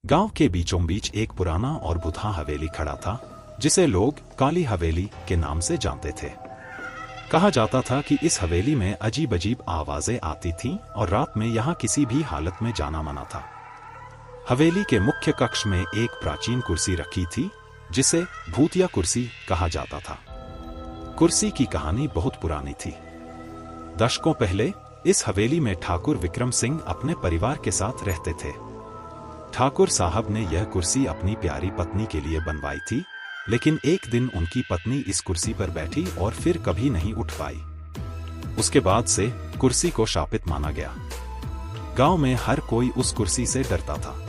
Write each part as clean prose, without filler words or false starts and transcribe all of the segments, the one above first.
गांव के बीचों बीच एक पुराना और बुढ़ा हवेली खड़ा था, जिसे लोग काली हवेली के नाम से जानते थे। कहा जाता था कि इस हवेली में अजीब अजीब आवाजें आती थीं और रात में यहाँ किसी भी हालत में जाना मना था। हवेली के मुख्य कक्ष में एक प्राचीन कुर्सी रखी थी, जिसे भूतिया कुर्सी कहा जाता था। कुर्सी की कहानी बहुत पुरानी थी। दशकों पहले इस हवेली में ठाकुर विक्रम सिंह अपने परिवार के साथ रहते थे। ठाकुर साहब ने यह कुर्सी अपनी प्यारी पत्नी के लिए बनवाई थी, लेकिन एक दिन उनकी पत्नी इस कुर्सी पर बैठी और फिर कभी नहीं उठ पाई। उसके बाद से कुर्सी को शापित माना गया। गांव में हर कोई उस कुर्सी से डरता था।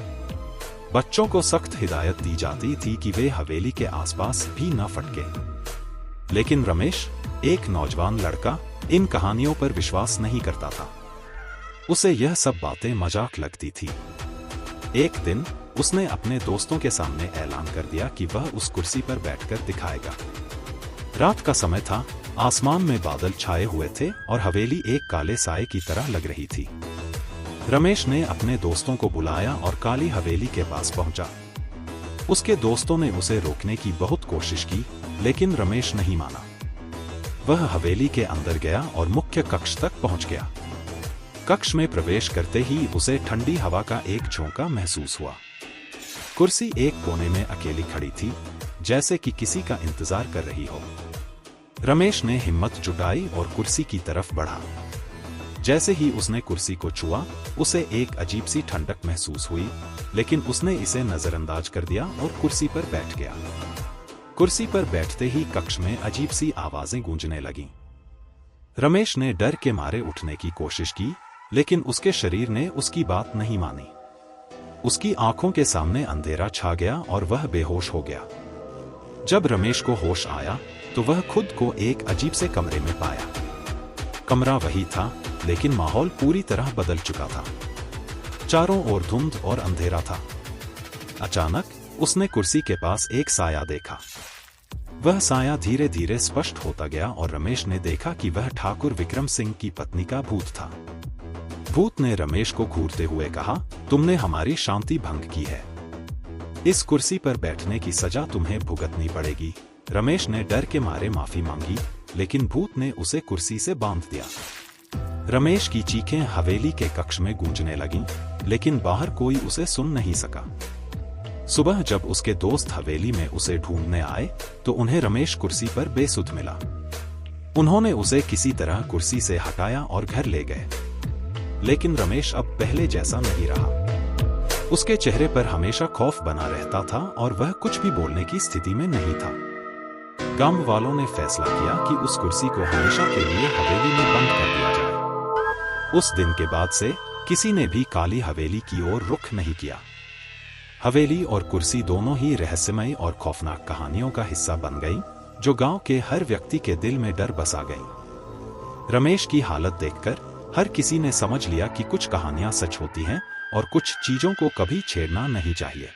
बच्चों को सख्त हिदायत दी जाती थी कि वे हवेली के आसपास भी न फटके। लेकिन रमेश, एक नौजवान लड़का, इन कहानियों पर विश्वास नहीं करता था। उसे यह सब बातें मजाक लगती थी। एक दिन उसने अपने दोस्तों के सामने ऐलान कर दिया कि वह उस कुर्सी पर बैठकर दिखाएगा। रात का समय था, आसमान में बादल छाए हुए थे और हवेली एक काले साए की तरह लग रही थी। रमेश ने अपने दोस्तों को बुलाया और काली हवेली के पास पहुंचा। उसके दोस्तों ने उसे रोकने की बहुत कोशिश की, लेकिन रमेश नहीं माना। वह हवेली के अंदर गया और मुख्य कक्ष तक पहुंच गया। कक्ष में प्रवेश करते ही उसे ठंडी हवा का एक झोंका महसूस हुआ। कुर्सी एक कोने में अकेली खड़ी थी, जैसे कि किसी का इंतजार कर रही हो। रमेश ने हिम्मत जुटाई और कुर्सी की तरफ बढ़ा। जैसे ही उसने कुर्सी को छुआ, उसे एक अजीब सी ठंडक महसूस हुई, लेकिन उसने इसे नजरअंदाज कर दिया और कुर्सी पर बैठ गया। कुर्सी पर बैठते ही कक्ष में अजीब सी आवाजें गूंजने लगीं। रमेश ने डर के मारे उठने की कोशिश की, लेकिन उसके शरीर ने उसकी बात नहीं मानी। उसकी आंखों के सामने अंधेरा छा गया और वह बेहोश हो गया। जब रमेश को होश आया, तो वह खुद को एक अजीब से कमरे में पाया। कमरा वही था, लेकिन माहौल पूरी तरह बदल चुका था। चारों ओर धुंध और अंधेरा था। अचानक उसने कुर्सी के पास एक साया देखा। वह साया धीरे धीरे स्पष्ट होता गया और रमेश ने देखा कि वह ठाकुर विक्रम सिंह की पत्नी का भूत था। भूत ने रमेश को घूरते हुए कहा, तुमने हमारी शांति भंग की है। इस कुर्सी पर बैठने की सजा तुम्हें भुगतनी पड़ेगी। रमेश ने डर के मारे माफी मांगी, लेकिन भूत ने उसे कुर्सी से बांध दिया। रमेश की चीखें हवेली के कक्ष में गूंजने लगीं, लेकिन बाहर कोई उसे सुन नहीं सका। सुबह जब उसके दोस्त हवेली में उसे ढूंढने आए, तो उन्हें रमेश कुर्सी पर बेसुध मिला। उन्होंने उसे किसी तरह कुर्सी से हटाया और घर ले गए। लेकिन रमेश अब पहले जैसा नहीं रहा। उसके चेहरे पर हमेशा खौफ बना रहता था और वह कुछ भी बोलने की स्थिति में नहीं था। गांव वालों ने फैसला किया कि उस कुर्सी को हमेशा के लिए हवेली में बंद कर दिया जाए। उस दिन के बाद से किसी ने भी काली हवेली की ओर रुख नहीं किया। हवेली और कुर्सी दोनों ही रहस्यमय और खौफनाक कहानियों का हिस्सा बन गई, जो गांव के हर व्यक्ति के दिल में डर बसा गई। रमेश की हालत देखकर हर किसी ने समझ लिया कि कुछ कहानियां सच होती हैं और कुछ चीजों को कभी छेड़ना नहीं चाहिए।